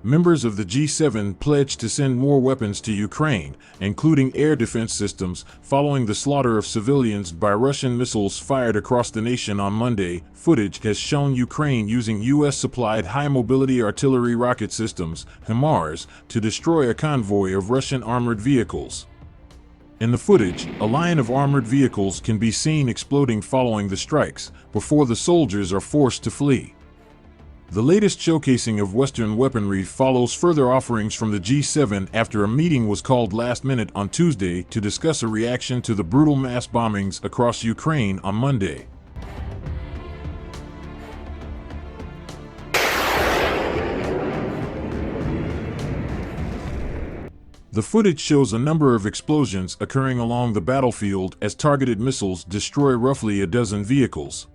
Members of the G7 pledged to send more weapons to Ukraine, including air defense systems, following the slaughter of civilians by Russian missiles fired across the nation on Monday. Footage has shown Ukraine using U.S.-supplied high-mobility artillery rocket systems, HIMARS, to destroy a convoy of Russian armored vehicles. In the footage, a line of armored vehicles can be seen exploding following the strikes, before the soldiers are forced to flee. The latest showcasing of Western weaponry follows further offerings from the G7 after a meeting was called last minute on Tuesday to discuss a reaction to the brutal mass bombings across Ukraine on Monday. The footage shows a number of explosions occurring along the battlefield as targeted missiles destroy roughly a dozen vehicles.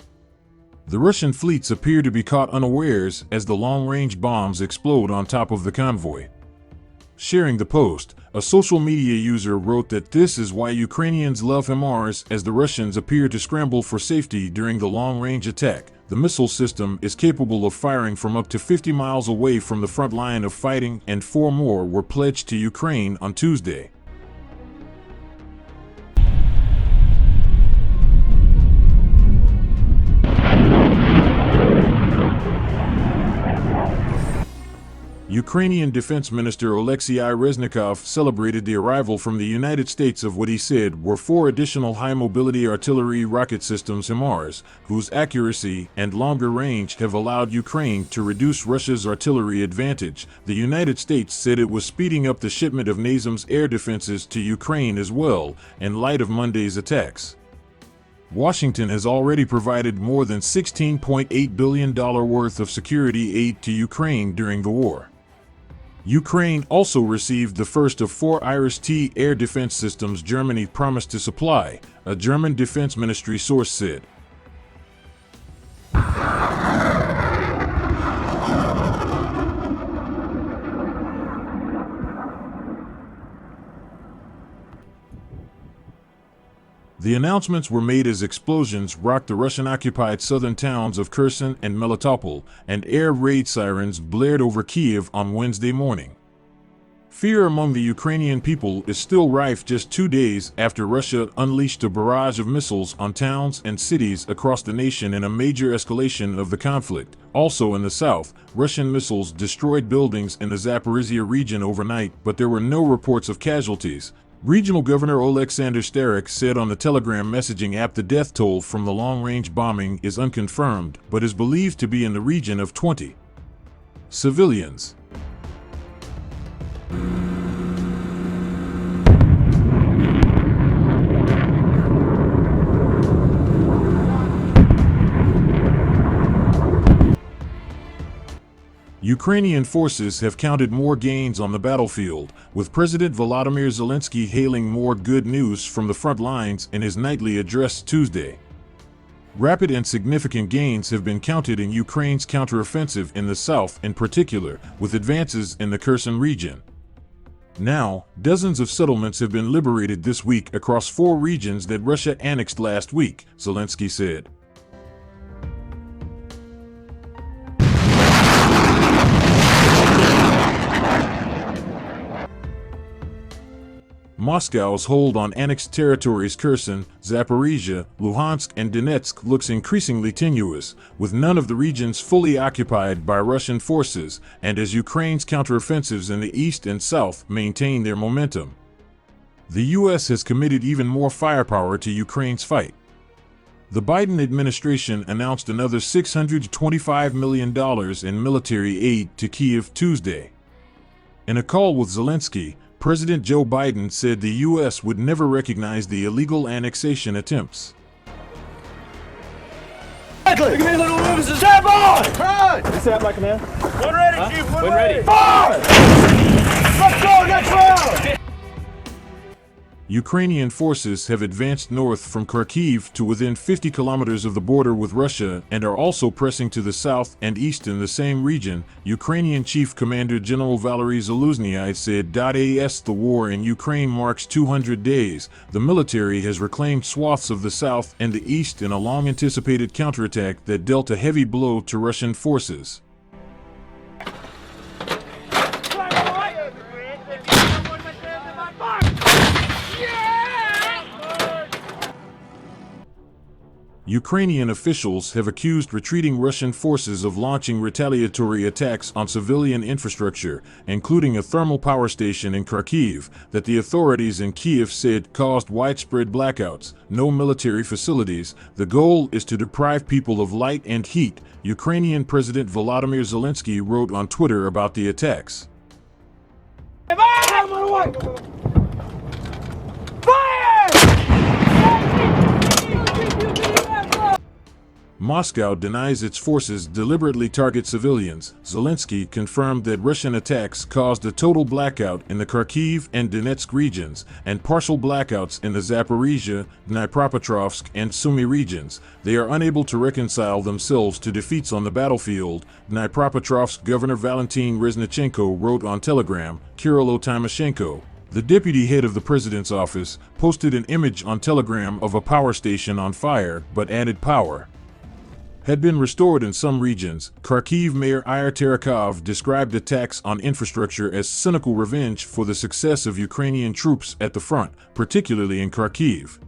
The Russian fleets appear to be caught unawares as the long-range bombs explode on top of the convoy. Sharing the post, a social media user wrote that this is why Ukrainians love HIMARS, as the Russians appear to scramble for safety during the long-range attack. The missile system is capable of firing from up to 50 miles away from the front line of fighting, and 4 more were pledged to Ukraine on Tuesday. Ukrainian Defense Minister Oleksiy Reznikov celebrated the arrival from the United States of what he said were 4 additional high-mobility artillery rocket systems HIMARS, whose accuracy and longer range have allowed Ukraine to reduce Russia's artillery advantage. The United States said it was speeding up the shipment of NASAMS air defenses to Ukraine as well, in light of Monday's attacks. Washington has already provided more than $16.8 billion worth of security aid to Ukraine during the war. Ukraine also received the first of 4 Iris-T air defense systems Germany promised to supply, a German defense ministry source said. The announcements were made as explosions rocked the Russian-occupied southern towns of Kherson and Melitopol, and air raid sirens blared over Kiev on Wednesday morning. Fear among the Ukrainian people is still rife just 2 days after Russia unleashed a barrage of missiles on towns and cities across the nation in a major escalation of the conflict. Also in the south, Russian missiles destroyed buildings in the Zaporizhia region overnight, but there were no reports of casualties. Regional Governor Oleksandr Starik said on the Telegram messaging app the death toll from the long-range bombing is unconfirmed, but is believed to be in the region of 20 civilians. Ukrainian forces have counted more gains on the battlefield, with President Volodymyr Zelensky hailing more good news from the front lines in his nightly address Tuesday. Rapid and significant gains have been counted in Ukraine's counteroffensive in the south in particular, with advances in the Kherson region. Now, dozens of settlements have been liberated this week across 4 regions that Russia annexed last week, Zelensky said. Moscow's hold on annexed territories Kherson, Zaporizhia, Luhansk, and Donetsk looks increasingly tenuous, with none of the regions fully occupied by Russian forces, and as Ukraine's counteroffensives in the east and south maintain their momentum. The U.S. has committed even more firepower to Ukraine's fight. The Biden administration announced another $625 million in military aid to Kyiv Tuesday. In a call with Zelensky, President Joe Biden said the U.S. would never recognize the illegal annexation attempts. Give me a little room to step on! Right! What's that, my command? One ready, Chief, one ready! Fire! Let's go, next round! Ukrainian forces have advanced north from Kharkiv to within 50 kilometers of the border with Russia and are also pressing to the south and east in the same region, Ukrainian Chief Commander General Valery Zaluzhnyi said. As the war in Ukraine marks 200 days, the military has reclaimed swaths of the south and the east in a long-anticipated counterattack that dealt a heavy blow to Russian forces. Ukrainian officials have accused retreating Russian forces of launching retaliatory attacks on civilian infrastructure, including a thermal power station in Kharkiv, that the authorities in Kiev said caused widespread blackouts, no military facilities. The goal is to deprive people of light and heat, Ukrainian President Volodymyr Zelensky wrote on Twitter about the attacks. Moscow denies its forces deliberately target civilians. Zelensky confirmed that Russian attacks caused a total blackout in the Kharkiv and Donetsk regions, and partial blackouts in the Zaporizhia, Dnipropetrovsk, and Sumy regions. They are unable to reconcile themselves to defeats on the battlefield, Dnipropetrovsk Governor Valentin Reznichenko wrote on Telegram. Kirilo Timoshenko, the deputy head of the president's office, posted an image on Telegram of a power station on fire, but added power had been restored in some regions. Kharkiv Mayor Ihor Terekhov described attacks on infrastructure as cynical revenge for the success of Ukrainian troops at the front, particularly in Kharkiv.